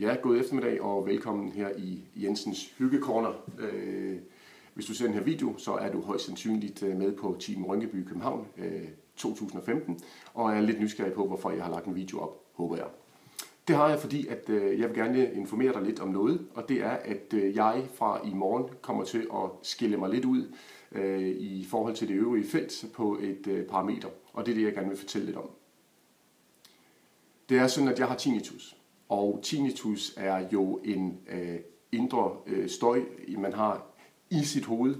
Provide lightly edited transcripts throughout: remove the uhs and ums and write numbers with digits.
Ja, god eftermiddag og velkommen her i Jensens Hyggecorner. Hvis du ser den her video, så er du højst sandsynligt med på Team Rynkeby København 2015, og er lidt nysgerrig på, hvorfor jeg har lagt en video op, håber jeg. Det har jeg, fordi at jeg vil gerne informere dig lidt om noget, og det er, at jeg fra i morgen kommer til at skille mig lidt ud i forhold til det øvrige felt på et parameter, og det er det, jeg gerne vil fortælle lidt om. Det er sådan, at jeg har tinnitus. Og tinnitus er jo en indre støj, man har i sit hoved,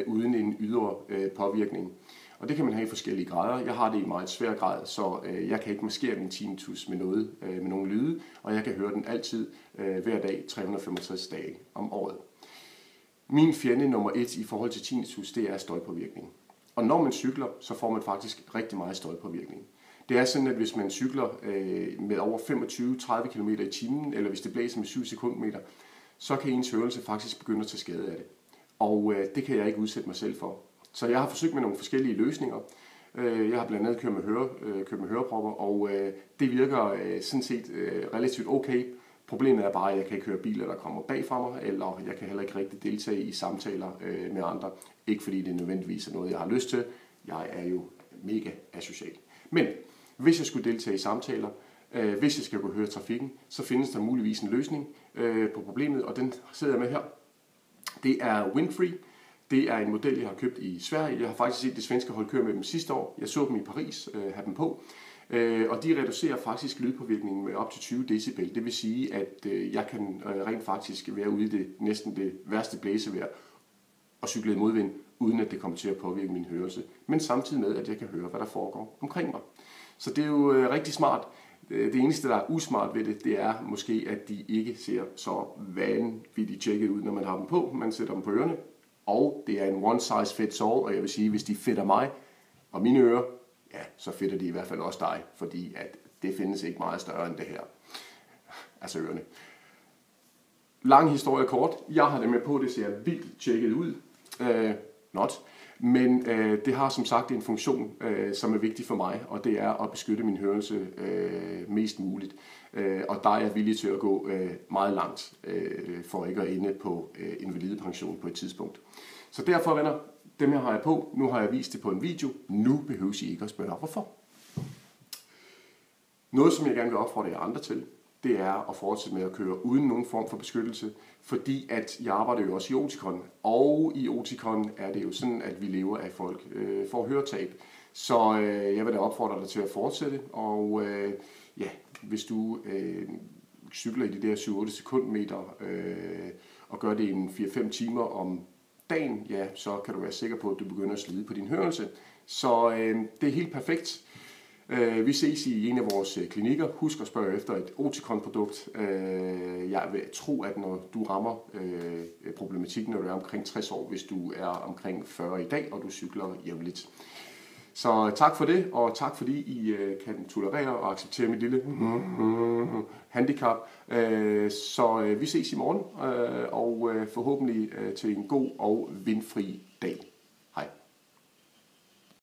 uden en ydre påvirkning. Og det kan man have i forskellige grader. Jeg har det i meget svær grad, så jeg kan ikke maskere min tinnitus med noget, med nogle lyde, og jeg kan høre den altid, hver dag, 365 dage om året. Min fjende nummer 1 i forhold til tinnitus, det er støjpåvirkning. Og når man cykler, så får man faktisk rigtig meget støjpåvirkning. Det er sådan, at hvis man cykler med over 25-30 km i timen, eller hvis det blæser med 7 sekundmeter, så kan ens hørelse faktisk begynde at tage skade af det. Og det kan jeg ikke udsætte mig selv for. Så jeg har forsøgt med nogle forskellige løsninger. Jeg har blandt andet kørt med hørepropper, og det virker sådan set relativt okay. Problemet er bare, at jeg kan ikke høre biler, der kommer bag fra mig, eller jeg kan heller ikke rigtig deltage i samtaler med andre. Ikke fordi det nødvendigvis er noget, jeg har lyst til. Jeg er jo mega asocial. Men hvis jeg skulle deltage i samtaler, hvis jeg skal kunne høre trafikken, så findes der muligvis en løsning på problemet, og den sidder jeg med her. Det er Windfree. Det er en model, jeg har købt i Sverige. Jeg har faktisk set det svenske hold køre med dem sidste år. Jeg så dem i Paris, have dem på. Og de reducerer faktisk lydpåvirkningen med op til 20 decibel. Det vil sige, at jeg kan rent faktisk være ude i næsten det værste blæsevejr og cykle i modvind, uden at det kommer til at påvirke min hørelse. Men samtidig med, at jeg kan høre, hvad der foregår omkring mig. Så det er jo rigtig smart. Det eneste, der er usmart ved det, det er måske, at de ikke ser så vanvittigt tjekket ud, når man har dem på. Man sætter dem på ørerne, og det er en one size fits all, og jeg vil sige, hvis de fedter mig og mine ører, ja, så fedter de i hvert fald også dig, fordi at det findes ikke meget større end det her. Altså ørerne. Lang historie kort. Jeg har det med på, det ser vildt tjekket ud. Men det har som sagt en funktion, som er vigtig for mig, og det er at beskytte min hørelse mest muligt. Og der er jeg villig til at gå meget langt, for ikke at ende på invalidepension på et tidspunkt. Så derfor, venner, dem her har jeg på. Nu har jeg vist det på en video. Nu behøver I ikke at spørge, hvorfor. Noget, som jeg gerne vil opfordre jer andre til, det er at fortsætte med at køre uden nogen form for beskyttelse, fordi at jeg arbejder jo også i Oticon, og i Oticon er det jo sådan, at vi lever af folk får høretab. Så jeg vil da opfordre dig til at fortsætte, og hvis du cykler i de der 7-8 sekundmeter og gør det i 4-5 timer om dagen, ja, så kan du være sikker på, at du begynder at slide på din hørelse. Så det er helt perfekt. Vi ses i en af vores klinikker. Husk at spørge efter et Oticon-produkt. Jeg vil tro, at når du rammer problematikken, når du er omkring 60 år, hvis du er omkring 40 i dag, og du cykler jævnligt. Så tak for det, og tak fordi I kan tolerere og acceptere mit lille handicap. Så vi ses i morgen, og forhåbentlig til en god og vindfri dag.